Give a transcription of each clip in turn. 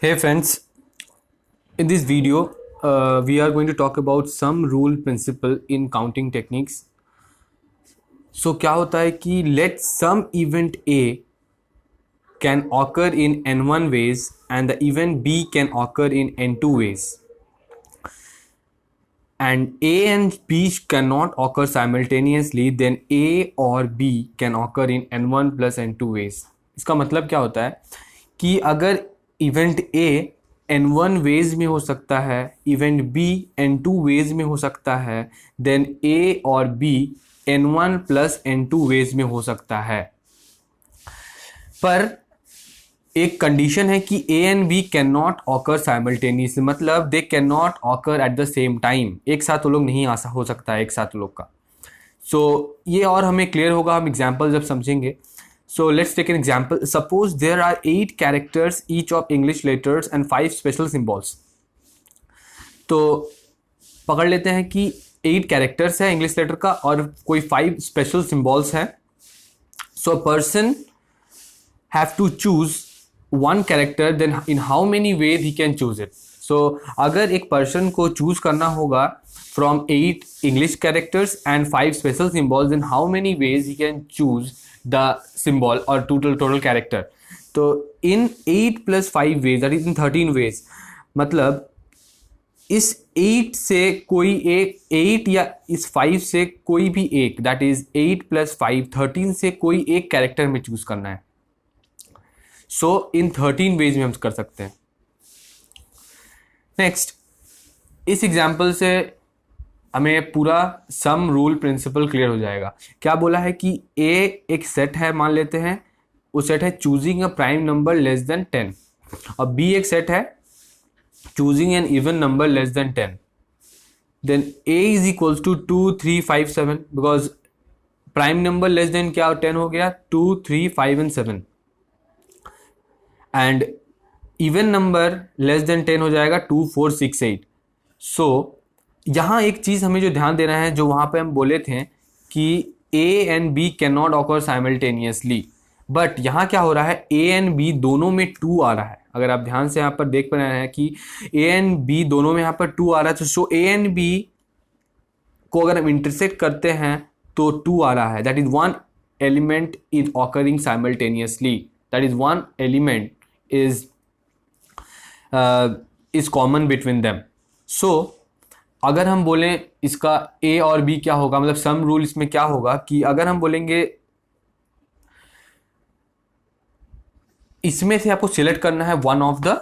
Hey friends, in this video, we are going to talk about some rule principle in counting techniques. So क्या होता है कि let some event A can occur in n1 ways and the event B can occur in n2 ways. And A and B cannot occur simultaneously, then A or B can occur in n1 plus n2 ways. इसका मतलब क्या होता है कि अगर event A n1 veg में हो सकता है, इवेंट B n2 वेज में हो सकता है, देन A और B n1 plus n2 ways में हो सकता है। पर एक कंडीशन है कि A and B can not occur simultaneously, मतलब they can not occur at the same time. एक साथ वो लोग नहीं हो सकता है एक साथ लोग का। सो ये और हमें क्लियर होगा हम एग्जाम्पल जब समझेंगे। So let's take an example. Suppose there are 8 characters each of English letters and 5 special symbols. तो पकड़ लेते हैं कि 8 कैरेक्टर्स है इंग्लिश लेटर का और कोई 5 स्पेशल सिम्बॉल्स हैं। So person have to choose one character, then in how many ways he can choose it. So अगर एक person को choose करना होगा from 8 English characters and 5 special symbols, then how many ways he can choose the symbol or total character. तो in 8 plus 5 ways, that is in 13 ways, मतलब इस 8 से कोई एक 8 या इस 5 से कोई भी एक, that is 8 plus 5 13 से कोई एक कैरेक्टर में चूज करना है। सो इन 13 वेज में हम कर सकते हैं। नेक्स्ट, इस एग्जाम्पल से हमें पूरा सम रूल प्रिंसिपल क्लियर हो जाएगा। क्या बोला है कि ए एक सेट है, मान लेते हैं वो सेट है choosing a prime number less than 10, और बी एक सेट है choosing an even number less than 10। Then A is equals to 2 3 5 7, because prime number less than क्या 10 हो गया, 2 3 5 and 7, and even number less than 10 हो जाएगा 2 4 6 8। सो यहाँ एक चीज़ हमें जो ध्यान देना है, जो वहाँ पे हम बोले थे कि A and B can not occur simultaneously, but यहाँ क्या हो रहा है, A एंड B दोनों में 2 आ रहा है। अगर आप ध्यान से यहाँ पर देख पा रहे हैं कि A एंड B दोनों में यहाँ पर 2 आ रहा है, तो सो A एंड B को अगर हम इंटरसेक्ट करते हैं तो 2 आ रहा है। That is one element is occurring simultaneously, that is one element is common between them. So अगर हम बोलें इसका A और B क्या होगा, मतलब सम रूल इसमें क्या होगा कि अगर हम बोलेंगे इसमें से आपको सिलेक्ट करना है one of the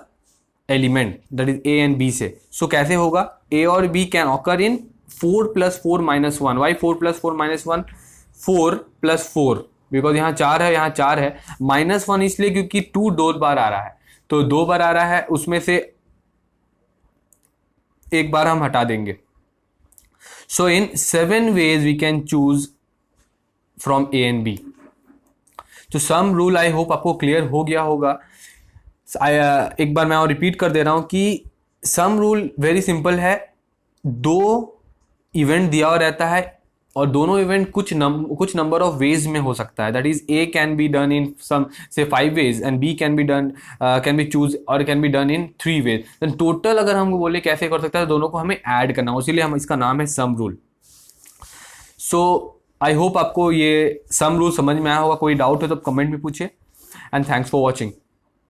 element that is A and B से। सो कैसे होगा, A और B can occur in 4 + 4 - 1। Why 4 + 4 - 1, 4 + 4, because यहाँ 4 है, यहाँ 4 है, -1 इसलिए क्योंकि 2 2 बार आ रहा है, तो 2 बार आ रहा है, उसमें से एक बार हम हटा देंगे। So in 7 ways we can choose from A and B। तो सम रूल आई होप आपको क्लियर हो गया होगा। एक बार मैं और रिपीट कर दे रहा हूं कि सम रूल वेरी सिंपल है। 2 इवेंट दिया हुआ रहता है और दोनों इवेंट कुछ नंबर ऑफ वेज में हो सकता है। That is A can be done in some से 5 ways and B can be done can be choose और can be done in 3 ways. Then total अगर हम बोले कैसे कर सकता है, दोनों को हमें ऐड करना, इसीलिए हम इसका नाम है सम रूल। सो आई होप आपको ये सम रूल समझ में आया होगा। कोई डाउट है तो कमेंट में पूछिए, एंड थैंक्स फॉर वॉचिंग।